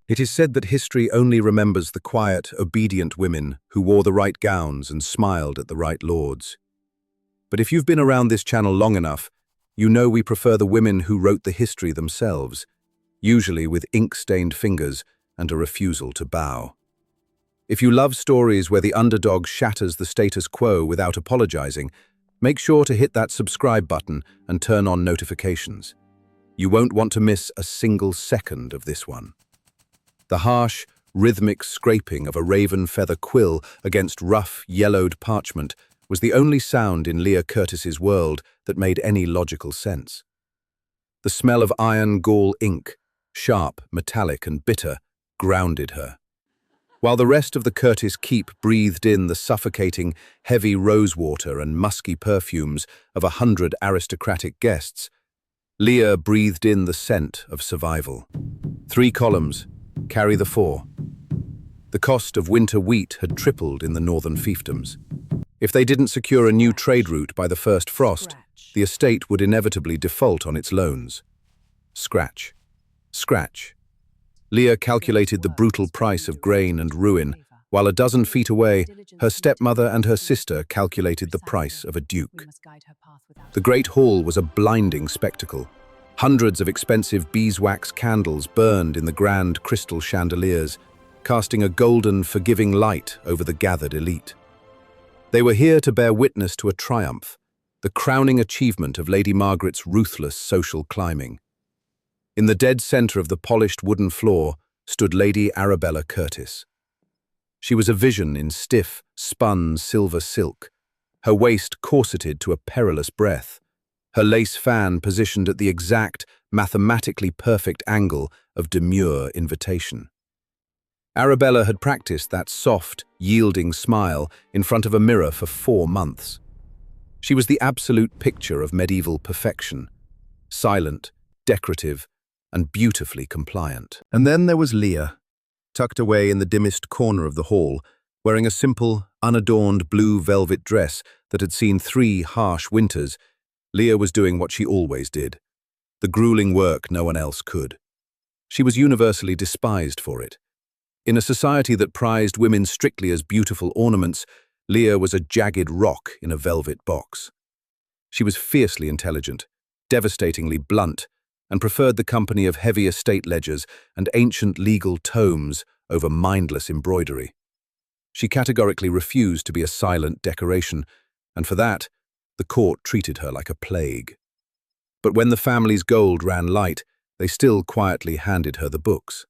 It is said that history only remembers the quiet, obedient women who wore the right gowns and smiled at the right lords. But if you've been around this channel long enough, you know we prefer the women who wrote the history themselves, usually with ink-stained fingers and a refusal to bow. If you love stories where the underdog shatters the status quo without apologizing, make sure to hit that subscribe button and turn on notifications. You won't want to miss a single second of this one. The harsh, rhythmic scraping of a raven feather quill against rough, yellowed parchment was the only sound in Leah Curtis's world that made any logical sense. The smell of iron gall ink, sharp, metallic and bitter, grounded her. While the rest of the Curtis keep breathed in the suffocating, heavy rosewater and musky perfumes of 100 aristocratic guests, Leah breathed in the scent of survival. 3 columns, carry the 4. The cost of winter wheat had tripled in the northern fiefdoms. If they didn't secure a new trade route by the first frost, the estate would inevitably default on its loans. Scratch. Scratch. Leah calculated the brutal price of grain and ruin, while a dozen feet away, her stepmother and her sister calculated the price of a duke. The great hall was a blinding spectacle. Hundreds of expensive beeswax candles burned in the grand crystal chandeliers, casting a golden, forgiving light over the gathered elite. They were here to bear witness to a triumph, the crowning achievement of Lady Margaret's ruthless social climbing. In the dead center of the polished wooden floor stood Lady Arabella Curtis. She was a vision in stiff, spun silver silk, her waist corseted to a perilous breadth, her lace fan positioned at the exact, mathematically perfect angle of demure invitation. Arabella had practiced that soft, yielding smile in front of a mirror for 4 months. She was the absolute picture of medieval perfection, silent, decorative, and beautifully compliant. And then there was Leah, tucked away in the dimmest corner of the hall, wearing a simple, unadorned blue velvet dress that had seen 3 harsh winters. Leah was doing what she always did, the grueling work no one else could. She was universally despised for it. In a society that prized women strictly as beautiful ornaments, Leah was a jagged rock in a velvet box. She was fiercely intelligent, devastatingly blunt, and preferred the company of heavy estate ledgers and ancient legal tomes over mindless embroidery. She categorically refused to be a silent decoration, and for that, the court treated her like a plague. But when the family's gold ran light, they still quietly handed her the books.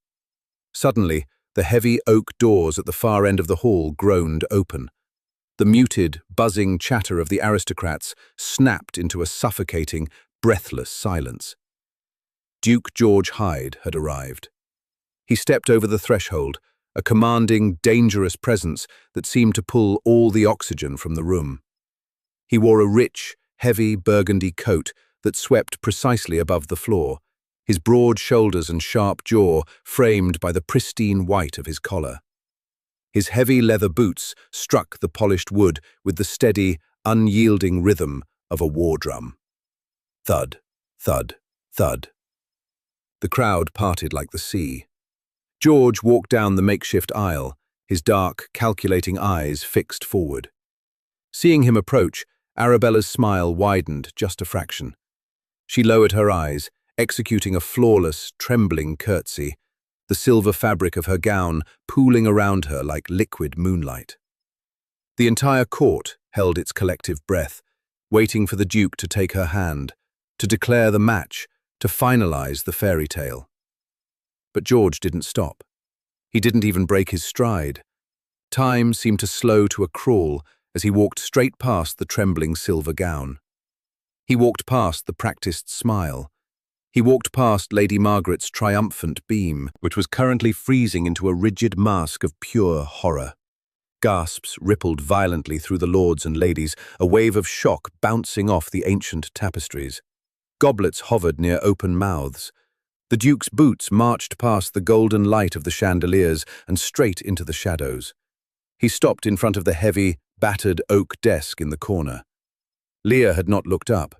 Suddenly, the heavy oak doors at the far end of the hall groaned open. The muted, buzzing chatter of the aristocrats snapped into a suffocating, breathless silence. Duke George Hyde had arrived. He stepped over the threshold, a commanding, dangerous presence that seemed to pull all the oxygen from the room. He wore a rich, heavy burgundy coat that swept precisely above the floor, his broad shoulders and sharp jaw framed by the pristine white of his collar. His heavy leather boots struck the polished wood with the steady, unyielding rhythm of a war drum. Thud, thud, thud. The crowd parted like the sea. George walked down the makeshift aisle, his dark, calculating eyes fixed forward. Seeing him approach, Arabella's smile widened just a fraction. She lowered her eyes, executing a flawless, trembling curtsy, the silver fabric of her gown pooling around her like liquid moonlight. The entire court held its collective breath, waiting for the Duke to take her hand, to declare the match, to finalize the fairy tale. But George didn't stop. He didn't even break his stride. Time seemed to slow to a crawl as he walked straight past the trembling silver gown. He walked past the practiced smile. He walked past Lady Margaret's triumphant beam, which was currently freezing into a rigid mask of pure horror. Gasps rippled violently through the lords and ladies, a wave of shock bouncing off the ancient tapestries. Goblets hovered near open mouths. The Duke's boots marched past the golden light of the chandeliers and straight into the shadows. He stopped in front of the heavy, battered oak desk in the corner. Leah had not looked up.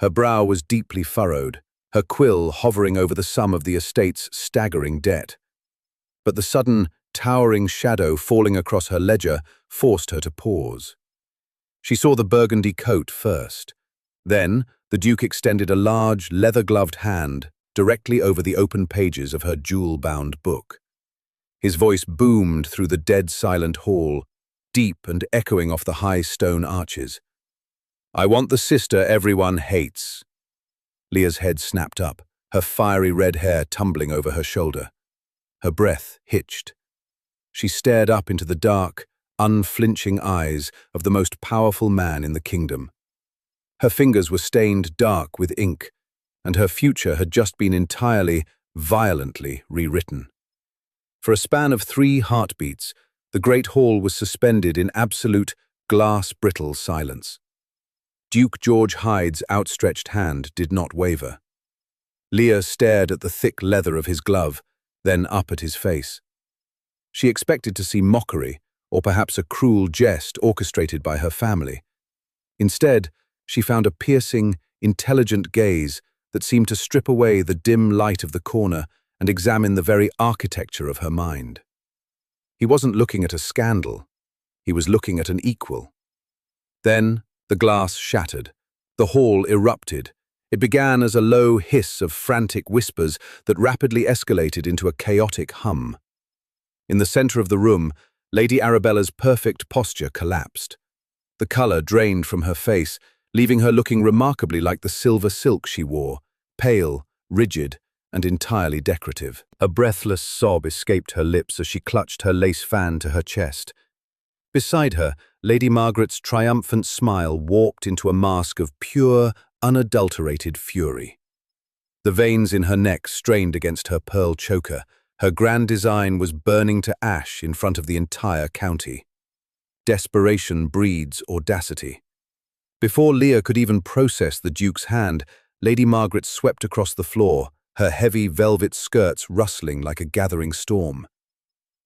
Her brow was deeply furrowed, her quill hovering over the sum of the estate's staggering debt. but the sudden, towering shadow falling across her ledger forced her to pause. She saw the burgundy coat first. Then, the Duke extended a large, leather-gloved hand directly over the open pages of her jewel-bound book. His voice boomed through the dead silent hall, deep and echoing off the high stone arches. "I want the sister everyone hates." Leah's head snapped up, her fiery red hair tumbling over her shoulder. Her breath hitched. She stared up into the dark, unflinching eyes of the most powerful man in the kingdom. Her fingers were stained dark with ink, and her future had just been entirely, violently rewritten. For a span of 3 heartbeats, the great hall was suspended in absolute, glass-brittle silence. Duke George Hyde's outstretched hand did not waver. Leah stared at the thick leather of his glove, then up at his face. She expected to see mockery, or perhaps a cruel jest orchestrated by her family. Instead, she found a piercing, intelligent gaze that seemed to strip away the dim light of the corner and examine the very architecture of her mind. He wasn't looking at a scandal. He was looking at an equal. Then, the glass shattered. The hall erupted. It began as a low hiss of frantic whispers that rapidly escalated into a chaotic hum. In the center of the room, Lady Arabella's perfect posture collapsed. The color drained from her face, leaving her looking remarkably like the silver silk she wore, pale, rigid, and entirely decorative. A breathless sob escaped her lips as she clutched her lace fan to her chest. Beside her, Lady Margaret's triumphant smile warped into a mask of pure, unadulterated fury. The veins in her neck strained against her pearl choker. Her grand design was burning to ash in front of the entire county. Desperation breeds audacity. Before Leah could even process the Duke's hand, Lady Margaret swept across the floor, her heavy velvet skirts rustling like a gathering storm.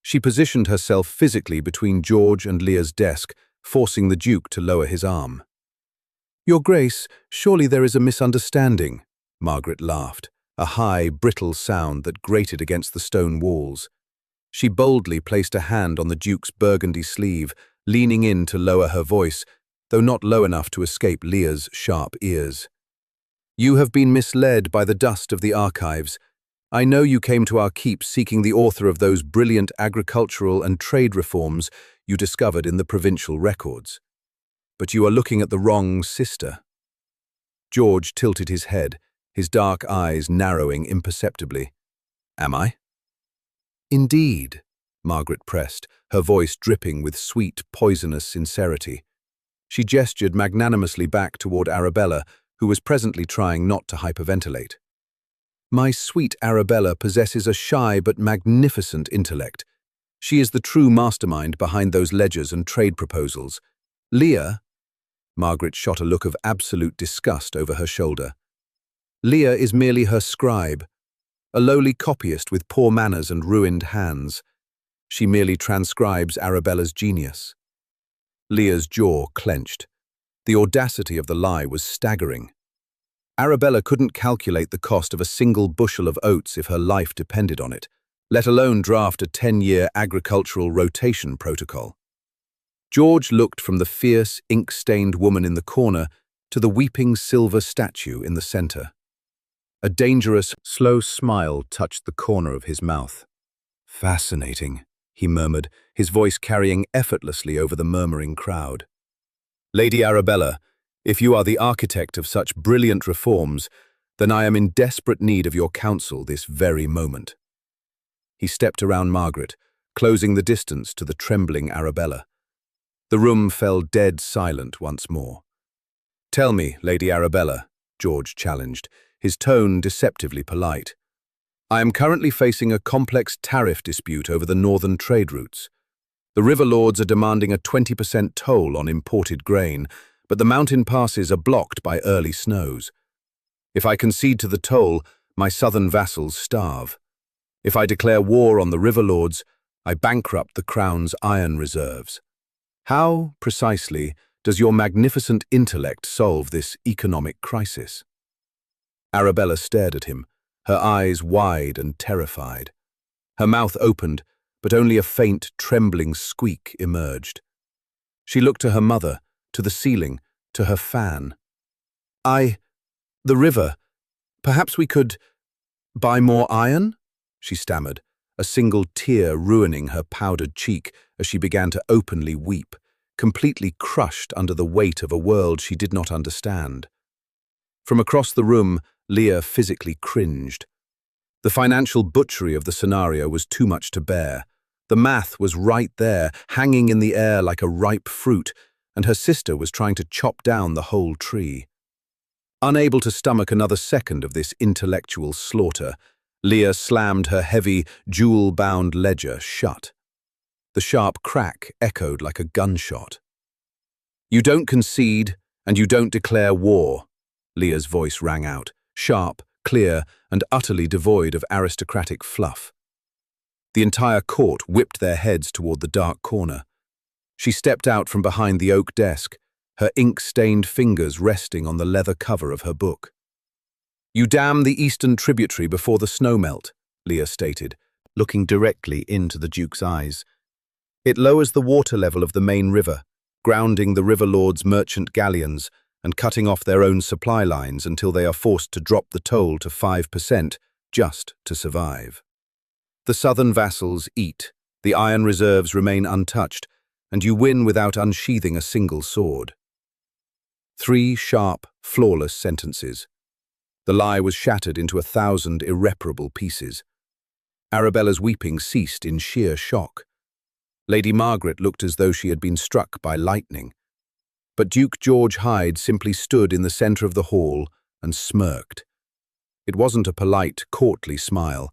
She positioned herself physically between George and Leah's desk, forcing the Duke to lower his arm. "Your Grace, surely there is a misunderstanding," Margaret laughed, a high, brittle sound that grated against the stone walls. She boldly placed a hand on the Duke's burgundy sleeve, leaning in to lower her voice, though not low enough to escape Leah's sharp ears. "You have been misled by the dust of the archives. I know you came to our keep seeking the author of those brilliant agricultural and trade reforms you discovered in the provincial records. But you are looking at the wrong sister." George tilted his head, his dark eyes narrowing imperceptibly. "Am I?" "Indeed," Margaret pressed, her voice dripping with sweet, poisonous sincerity. She gestured magnanimously back toward Arabella, who was presently trying not to hyperventilate. "My sweet Arabella possesses a shy but magnificent intellect. She is the true mastermind behind those ledgers and trade proposals. Leah—" Margaret shot a look of absolute disgust over her shoulder. "Leah is merely her scribe, a lowly copyist with poor manners and ruined hands. She merely transcribes Arabella's genius." Leah's jaw clenched. The audacity of the lie was staggering. Arabella couldn't calculate the cost of a single bushel of oats if her life depended on it, let alone draft a 10-year agricultural rotation protocol. George looked from the fierce, ink-stained woman in the corner to the weeping silver statue in the center. A dangerous, slow smile touched the corner of his mouth. "Fascinating," he murmured, his voice carrying effortlessly over the murmuring crowd. "Lady Arabella, if you are the architect of such brilliant reforms, then I am in desperate need of your counsel this very moment." He stepped around Margaret, closing the distance to the trembling Arabella. The room fell dead silent once more. "Tell me, Lady Arabella," George challenged, his tone deceptively polite. "I am currently facing a complex tariff dispute over the northern trade routes. The river lords are demanding a 20% toll on imported grain, but the mountain passes are blocked by early snows. If I concede to the toll, my southern vassals starve. If I declare war on the river lords, I bankrupt the crown's iron reserves. How, precisely, does your magnificent intellect solve this economic crisis?" Arabella stared at him, her eyes wide and terrified. Her mouth opened, but only a faint, trembling squeak emerged. She looked to her mother, to the ceiling, to her fan. The river. Perhaps we could buy more iron? She stammered, a single tear ruining her powdered cheek as she began to openly weep, completely crushed under the weight of a world she did not understand. From across the room, Leah physically cringed. The financial butchery of the scenario was too much to bear. The math was right there, hanging in the air like a ripe fruit, and her sister was trying to chop down the whole tree. Unable to stomach another second of this intellectual slaughter, Leah slammed her heavy, jewel-bound ledger shut. The sharp crack echoed like a gunshot. "You don't concede, and you don't declare war," Leah's voice rang out, sharp, clear, and utterly devoid of aristocratic fluff. The entire court whipped their heads toward the dark corner. She stepped out from behind the oak desk, her ink-stained fingers resting on the leather cover of her book. "You dam the eastern tributary before the snow melt," Leah stated, looking directly into the Duke's eyes. "It lowers the water level of the main river, grounding the river lords' merchant galleons and cutting off their own supply lines until they are forced to drop the toll to 5% just to survive. The southern vassals eat, the iron reserves remain untouched, and you win without unsheathing a single sword." 3 sharp, flawless sentences. The lie was shattered into 1,000 irreparable pieces. Arabella's weeping ceased in sheer shock. Lady Margaret looked as though she had been struck by lightning. But Duke George Hyde simply stood in the center of the hall and smirked. It wasn't a polite, courtly smile.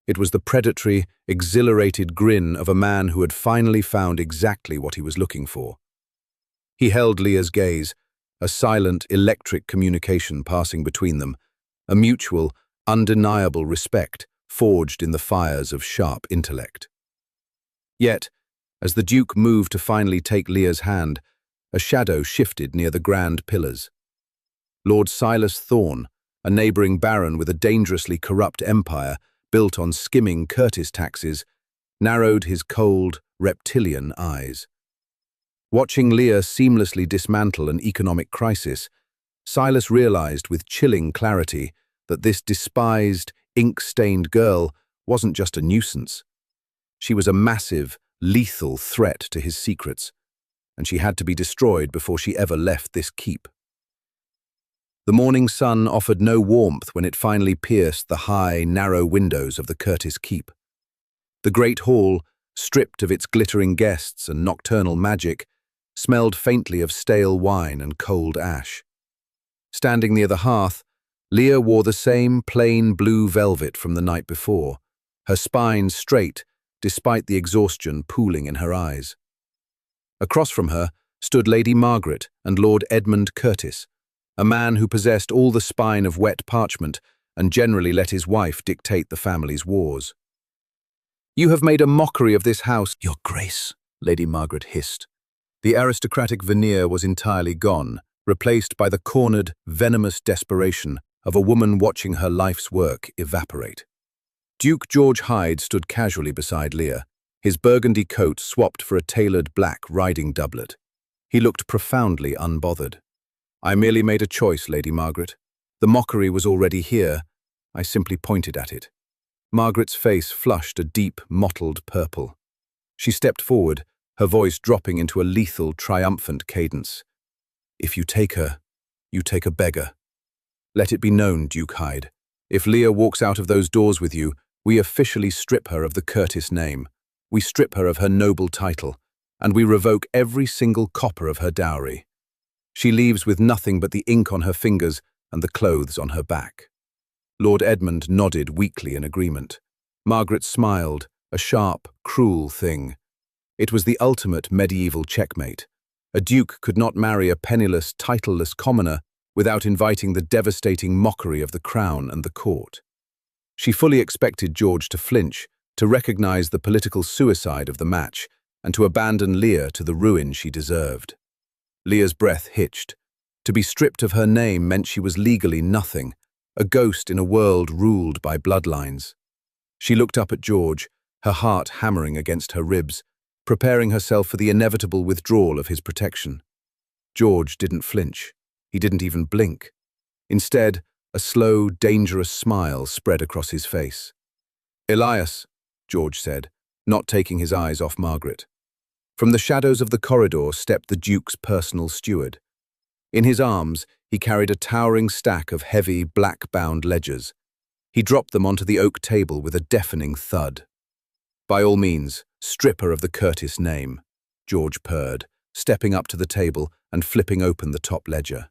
It was the predatory, exhilarated grin of a man who had finally found exactly what he was looking for. He held Leah's gaze, a silent, electric communication passing between them, a mutual, undeniable respect forged in the fires of sharp intellect. Yet, as the Duke moved to finally take Leah's hand, a shadow shifted near the grand pillars. Lord Silas Thorne, a neighbouring baron with a dangerously corrupt empire built on skimming Curtis taxes, narrowed his cold, reptilian eyes. Watching Leah seamlessly dismantle an economic crisis, Silas realized with chilling clarity that this despised, ink-stained girl wasn't just a nuisance. She was a massive, lethal threat to his secrets, and she had to be destroyed before she ever left this keep. The morning sun offered no warmth when it finally pierced the high, narrow windows of the Curtis keep. The great hall, stripped of its glittering guests and nocturnal magic, smelled faintly of stale wine and cold ash. Standing near the hearth, Leah wore the same plain blue velvet from the night before, her spine straight despite the exhaustion pooling in her eyes. Across from her stood Lady Margaret and Lord Edmund Curtis, a man who possessed all the spine of wet parchment and generally let his wife dictate the family's wars. "You have made a mockery of this house, Your Grace," Lady Margaret hissed. The aristocratic veneer was entirely gone, replaced by the cornered, venomous desperation of a woman watching her life's work evaporate. Duke George Hyde stood casually beside Leah, his burgundy coat swapped for a tailored black riding doublet. He looked profoundly unbothered. "I merely made a choice, Lady Margaret. The mockery was already here. I simply pointed at it." Margaret's face flushed a deep, mottled purple. She stepped forward, her voice dropping into a lethal, triumphant cadence. "If you take her, you take a beggar. Let it be known, Duke Hyde, if Leah walks out of those doors with you, we officially strip her of the Curtis name. We strip her of her noble title, and we revoke every single copper of her dowry. She leaves with nothing but the ink on her fingers and the clothes on her back." Lord Edmund nodded weakly in agreement. Margaret smiled, a sharp, cruel thing. It was the ultimate medieval checkmate. A duke could not marry a penniless, titleless commoner without inviting the devastating mockery of the crown and the court. She fully expected George to flinch, to recognize the political suicide of the match, and to abandon Leah to the ruin she deserved. Leah's breath hitched. To be stripped of her name meant she was legally nothing, a ghost in a world ruled by bloodlines. She looked up at George, her heart hammering against her ribs, preparing herself for the inevitable withdrawal of his protection. George didn't flinch. He didn't even blink. Instead, a slow, dangerous smile spread across his face. "Elias," George said, not taking his eyes off Margaret. From the shadows of the corridor stepped the Duke's personal steward. In his arms, he carried a towering stack of heavy, black-bound ledgers. He dropped them onto the oak table with a deafening thud. "By all means, strip her of the Curtis name," George purred, stepping up to the table and flipping open the top ledger.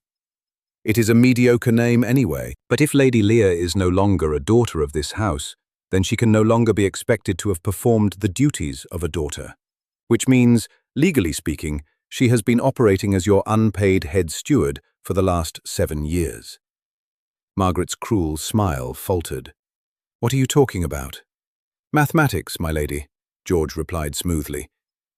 "It is a mediocre name anyway, but if Lady Leah is no longer a daughter of this house, then she can no longer be expected to have performed the duties of a daughter. Which means, legally speaking, she has been operating as your unpaid head steward for the last 7 years. Margaret's cruel smile faltered. "What are you talking about?" "Mathematics, my lady," George replied smoothly.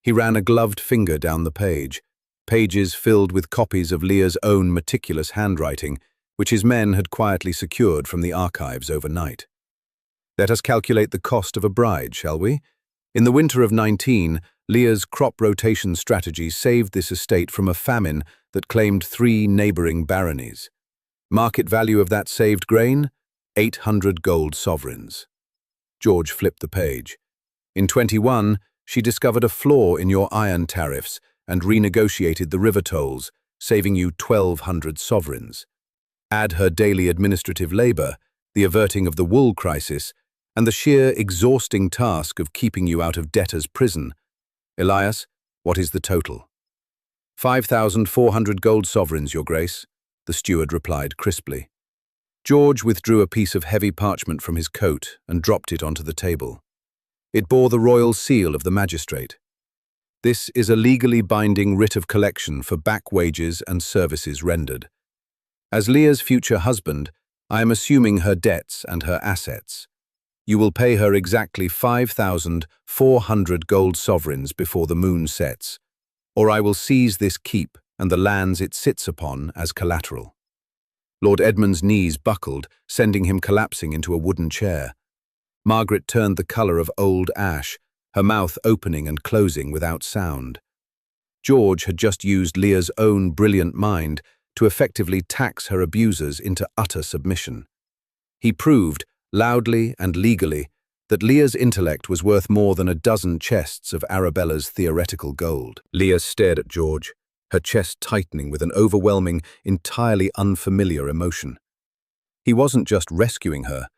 He ran a gloved finger down the page, pages filled with copies of Leah's own meticulous handwriting, which his men had quietly secured from the archives overnight. "Let us calculate the cost of a bride, shall we? In the winter of 19, Leah's crop rotation strategy saved this estate from a famine that claimed 3 neighboring baronies. Market value of that saved grain? 800 gold sovereigns." George flipped the page. "In 21, she discovered a flaw in your iron tariffs and renegotiated the river tolls, saving you 1,200 sovereigns. Add her daily administrative labor, the averting of the wool crisis, and the sheer exhausting task of keeping you out of debtor's prison. Elias, what is the total?" 5,400 gold sovereigns, Your Grace," the steward replied crisply. George withdrew a piece of heavy parchment from his coat and dropped it onto the table. It bore the royal seal of the magistrate. "This is a legally binding writ of collection for back wages and services rendered. As Leah's future husband, I am assuming her debts and her assets. You will pay her exactly 5,400 gold sovereigns before the moon sets, or I will seize this keep and the lands it sits upon as collateral." Lord Edmund's knees buckled, sending him collapsing into a wooden chair. Margaret turned the colour of old ash, her mouth opening and closing without sound. George had just used Leah's own brilliant mind to effectively tax her abusers into utter submission. He proved, loudly and legally, that Leah's intellect was worth more than a dozen chests of Arabella's theoretical gold. Leah stared at George, her chest tightening with an overwhelming, entirely unfamiliar emotion. He wasn't just rescuing her,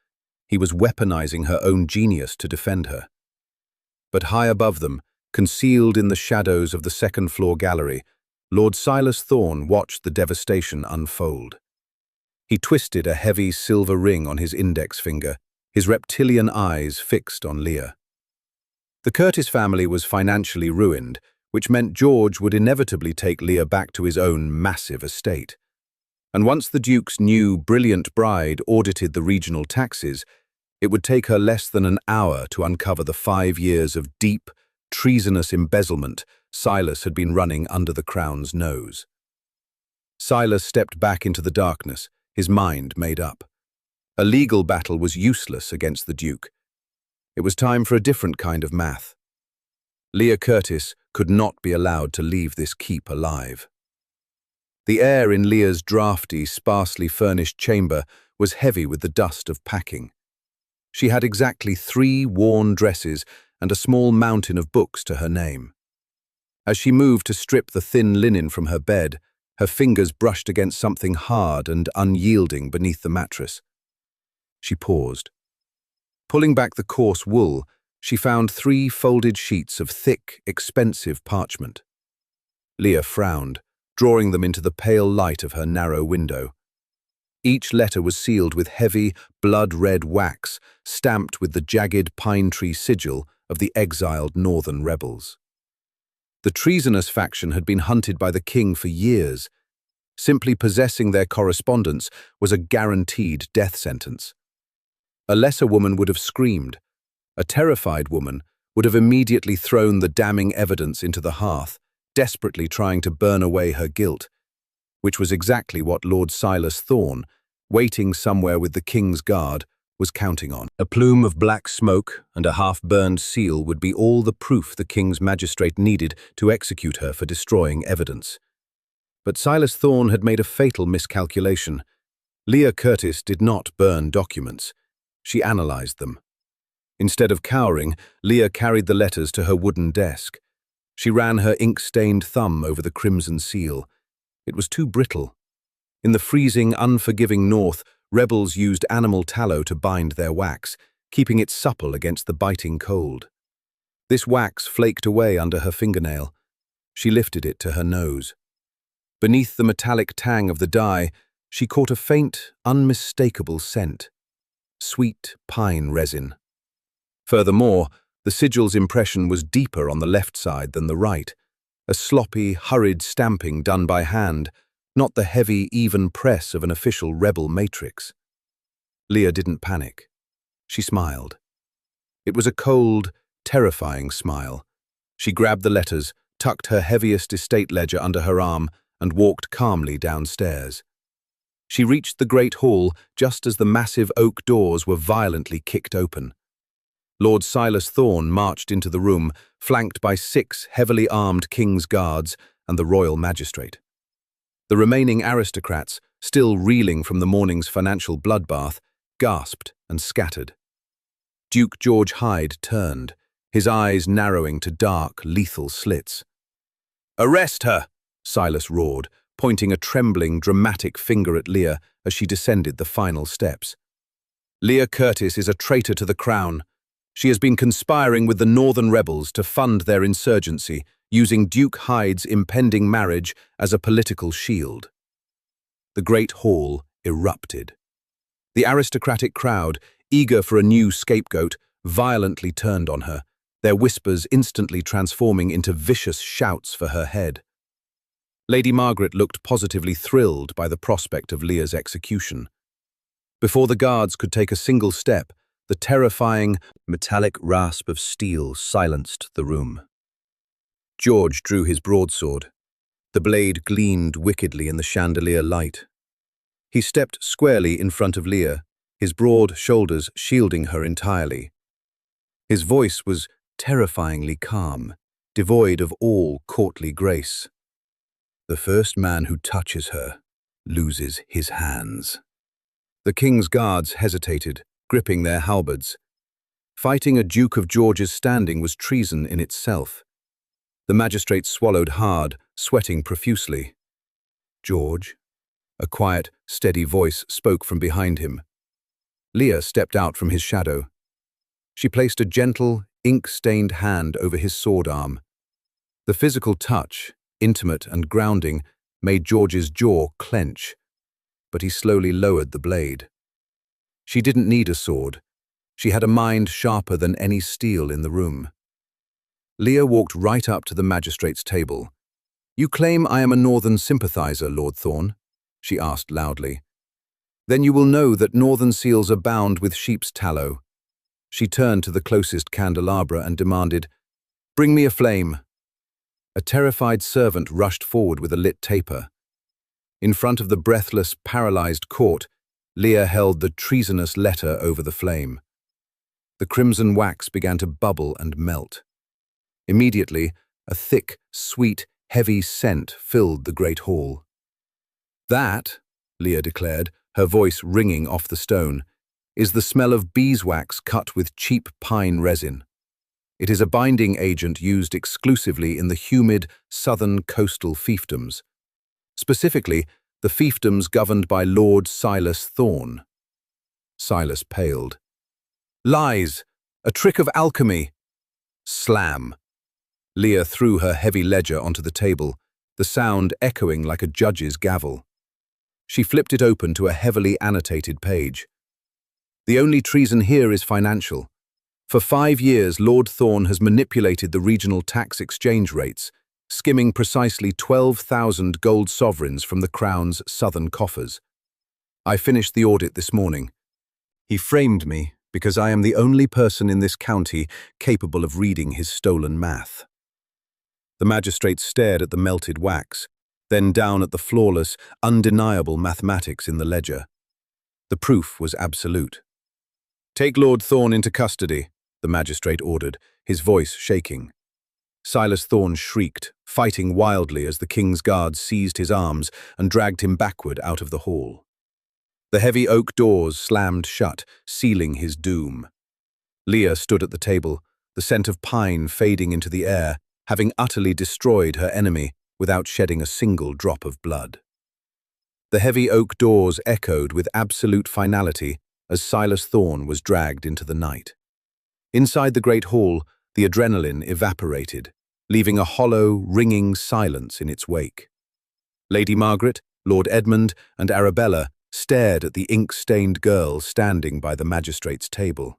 he was weaponizing her own genius to defend her. But high above them, concealed in the shadows of the second-floor gallery, Lord Silas Thorne watched the devastation unfold. He twisted a heavy silver ring on his index finger, his reptilian eyes fixed on Leah. The Curtis family was financially ruined, which meant George would inevitably take Leah back to his own massive estate. And once the Duke's new, brilliant bride audited the regional taxes, it would take her less than an hour to uncover the 5 years of deep, treasonous embezzlement Silas had been running under the Crown's nose. Silas stepped back into the darkness, his mind made up. A legal battle was useless against the Duke. It was time for a different kind of math. Leah Curtis could not be allowed to leave this keep alive. The air in Leah's drafty, sparsely furnished chamber was heavy with the dust of packing. She had exactly 3 worn dresses and a small mountain of books to her name. As she moved to strip the thin linen from her bed, her fingers brushed against something hard and unyielding beneath the mattress. She paused. Pulling back the coarse wool, she found 3 folded sheets of thick, expensive parchment. Leah frowned, drawing them into the pale light of her narrow window. Each letter was sealed with heavy, blood-red wax, stamped with the jagged pine tree sigil of the exiled northern rebels. The treasonous faction had been hunted by the king for years. Simply possessing their correspondence was a guaranteed death sentence. A lesser woman would have screamed. A terrified woman would have immediately thrown the damning evidence into the hearth, desperately trying to burn away her guilt, which was exactly what Lord Silas Thorne, waiting somewhere with the king's guard, was counting on. A plume of black smoke and a half-burned seal would be all the proof the king's magistrate needed to execute her for destroying evidence. But Silas Thorne had made a fatal miscalculation. Leah Curtis did not burn documents. She analyzed them. Instead of cowering, Leah carried the letters to her wooden desk. She ran her ink-stained thumb over the crimson seal. It was too brittle. In the freezing, unforgiving north, rebels used animal tallow to bind their wax, keeping it supple against the biting cold. This wax flaked away under her fingernail. She lifted it to her nose. Beneath the metallic tang of the dye, she caught a faint, unmistakable scent. Sweet pine resin. Furthermore, the sigil's impression was deeper on the left side than the right, a sloppy, hurried stamping done by hand, not the heavy, even press of an official rebel matrix. Leah didn't panic. She smiled. It was a cold, terrifying smile. She grabbed the letters, tucked her heaviest estate ledger under her arm, and walked calmly downstairs. She reached the great hall just as the massive oak doors were violently kicked open. Lord Silas Thorne marched into the room, flanked by 6 heavily armed king's guards and the royal magistrate. The remaining aristocrats, still reeling from the morning's financial bloodbath, gasped and scattered. Duke George Hyde turned, his eyes narrowing to dark, lethal slits. "Arrest her!" Silas roared, pointing a trembling, dramatic finger at Leah as she descended the final steps. "Leah Curtis is a traitor to the crown. She has been conspiring with the northern rebels to fund their insurgency, using Duke Hyde's impending marriage as a political shield." The great hall erupted. The aristocratic crowd, eager for a new scapegoat, violently turned on her, their whispers instantly transforming into vicious shouts for her head. Lady Margaret looked positively thrilled by the prospect of Leah's execution. Before the guards could take a single step, the terrifying, metallic rasp of steel silenced the room. George drew his broadsword. The blade gleamed wickedly in the chandelier light. He stepped squarely in front of Leah, his broad shoulders shielding her entirely. His voice was terrifyingly calm, devoid of all courtly grace. "The first man who touches her loses his hands." The king's guards hesitated, gripping their halberds. Fighting a Duke of George's standing was treason in itself. The magistrate swallowed hard, sweating profusely. "George?" A quiet, steady voice spoke from behind him. Leah stepped out from his shadow. She placed a gentle, ink-stained hand over his sword arm. The physical touch, intimate and grounding, made George's jaw clench, but he slowly lowered the blade. She didn't need a sword. She had a mind sharper than any steel in the room. Leah walked right up to the magistrate's table. "You claim I am a northern sympathizer, Lord Thorne?" she asked loudly. "Then you will know that northern seals are bound with sheep's tallow." She turned to the closest candelabra and demanded, "Bring me a flame." A terrified servant rushed forward with a lit taper. In front of the breathless, paralyzed court, Leah held the treasonous letter over the flame. The crimson wax began to bubble and melt. Immediately, a thick, sweet, heavy scent filled the great hall. "That," Leah declared, her voice ringing off the stone, "is the smell of beeswax cut with cheap pine resin. It is a binding agent used exclusively in the humid, southern coastal fiefdoms. Specifically, the fiefdoms governed by Lord Silas Thorne." Silas paled. "Lies! A trick of alchemy!" Slam! Leah threw her heavy ledger onto the table, the sound echoing like a judge's gavel. She flipped it open to a heavily annotated page. "The only treason here is financial. For 5 years, Lord Thorne has manipulated the regional tax exchange rates, skimming precisely 12,000 gold sovereigns from the Crown's southern coffers. I finished the audit this morning. He framed me because I am the only person in this county capable of reading his stolen math." The magistrate stared at the melted wax, then down at the flawless, undeniable mathematics in the ledger. The proof was absolute. Take Lord Thorne into custody, the magistrate ordered, his voice shaking. Silas Thorne shrieked, fighting wildly as the king's guards seized his arms and dragged him backward out of the hall. The heavy oak doors slammed shut, sealing his doom. Leah stood at the table, the scent of pine fading into the air, having utterly destroyed her enemy without shedding a single drop of blood. The heavy oak doors echoed with absolute finality as Silas Thorne was dragged into the night. Inside the great hall, the adrenaline evaporated, leaving a hollow, ringing silence in its wake. Lady Margaret, Lord Edmund, and Arabella stared at the ink-stained girl standing by the magistrate's table.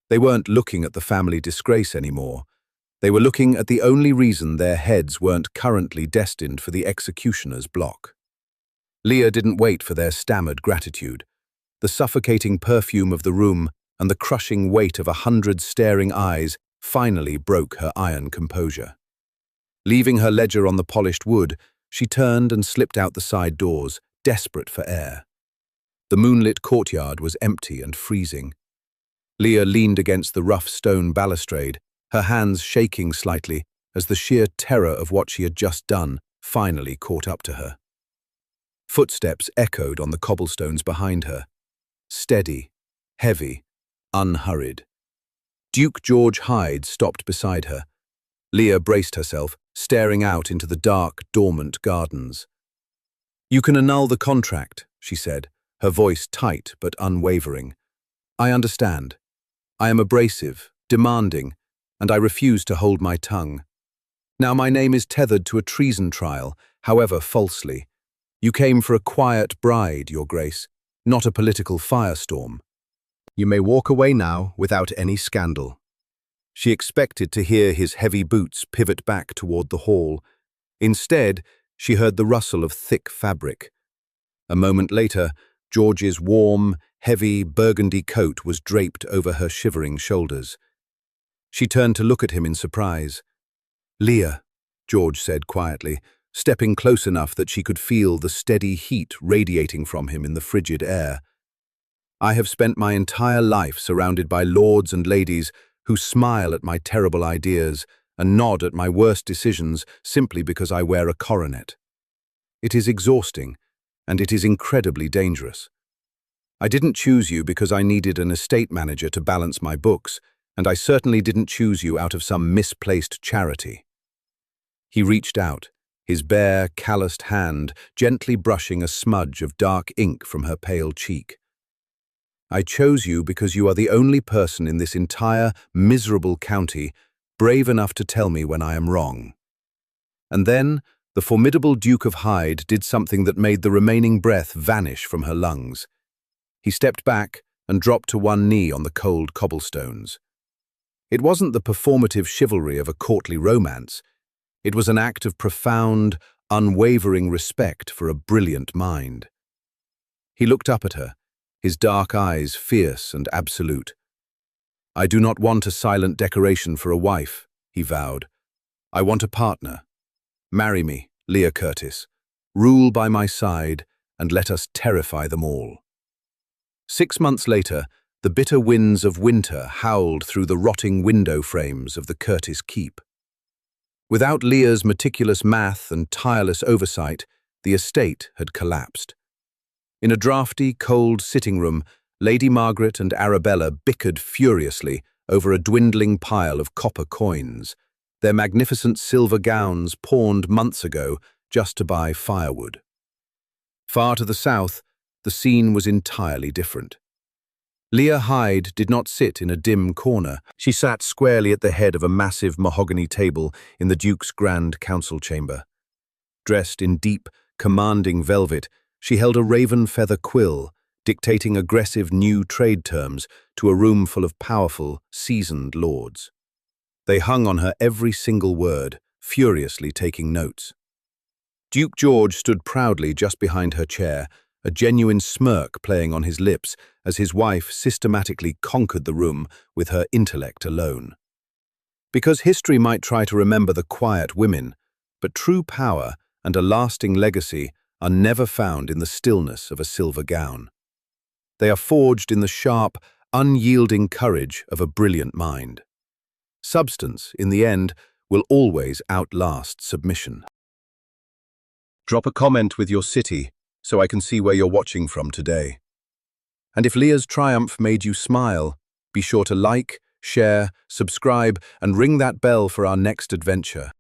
They weren't looking at the family disgrace anymore. They were looking at the only reason their heads weren't currently destined for the executioner's block. Leah didn't wait for their stammered gratitude. The suffocating perfume of the room and the crushing weight of 100 staring eyes finally broke her iron composure. Leaving her ledger on the polished wood, she turned and slipped out the side doors, desperate for air. The moonlit courtyard was empty and freezing. Leah leaned against the rough stone balustrade, her hands shaking slightly as the sheer terror of what she had just done finally caught up to her. Footsteps echoed on the cobblestones behind her. Steady, heavy, unhurried. Duke George Hyde stopped beside her. Leah braced herself, staring out into the dark, dormant gardens. "You can annul the contract," she said, her voice tight but unwavering. "I understand. I am abrasive, demanding, and I refuse to hold my tongue. Now my name is tethered to a treason trial, however falsely. You came for a quiet bride, Your Grace, not a political firestorm. You may walk away now without any scandal." She expected to hear his heavy boots pivot back toward the hall. Instead, she heard the rustle of thick fabric. A moment later, George's warm, heavy burgundy coat was draped over her shivering shoulders. She turned to look at him in surprise. "Leah," George said quietly, stepping close enough that she could feel the steady heat radiating from him in the frigid air. "I have spent my entire life surrounded by lords and ladies who smile at my terrible ideas and nod at my worst decisions simply because I wear a coronet. It is exhausting, and it is incredibly dangerous. I didn't choose you because I needed an estate manager to balance my books, and I certainly didn't choose you out of some misplaced charity." He reached out, his bare, calloused hand gently brushing a smudge of dark ink from her pale cheek. "I chose you because you are the only person in this entire, miserable county brave enough to tell me when I am wrong." And then, the formidable Duke of Hyde did something that made the remaining breath vanish from her lungs. He stepped back and dropped to one knee on the cold cobblestones. It wasn't the performative chivalry of a courtly romance. It was an act of profound, unwavering respect for a brilliant mind. He looked up at her, his dark eyes fierce and absolute. "I do not want a silent decoration for a wife," he vowed. "I want a partner. Marry me, Leah Curtis. Rule by my side, and let us terrify them all." 6 months later, the bitter winds of winter howled through the rotting window frames of the Curtis Keep. Without Leah's meticulous math and tireless oversight, the estate had collapsed. In a drafty, cold sitting room, Lady Margaret and Arabella bickered furiously over a dwindling pile of copper coins, their magnificent silver gowns pawned months ago just to buy firewood. Far to the south, the scene was entirely different. Leah Hyde did not sit in a dim corner. She sat squarely at the head of a massive mahogany table in the Duke's grand council chamber. Dressed in deep, commanding velvet, she held a raven feather quill, dictating aggressive new trade terms to a room full of powerful, seasoned lords. They hung on her every single word, furiously taking notes. Duke George stood proudly just behind her chair, a genuine smirk playing on his lips as his wife systematically conquered the room with her intellect alone. Because history might try to remember the quiet women, but true power and a lasting legacy are never found in the stillness of a silver gown. They are forged in the sharp, unyielding courage of a brilliant mind. Substance, in the end, will always outlast submission. Drop a comment with your city so I can see where you're watching from today. And if Leah's triumph made you smile, be sure to like, share, subscribe, and ring that bell for our next adventure.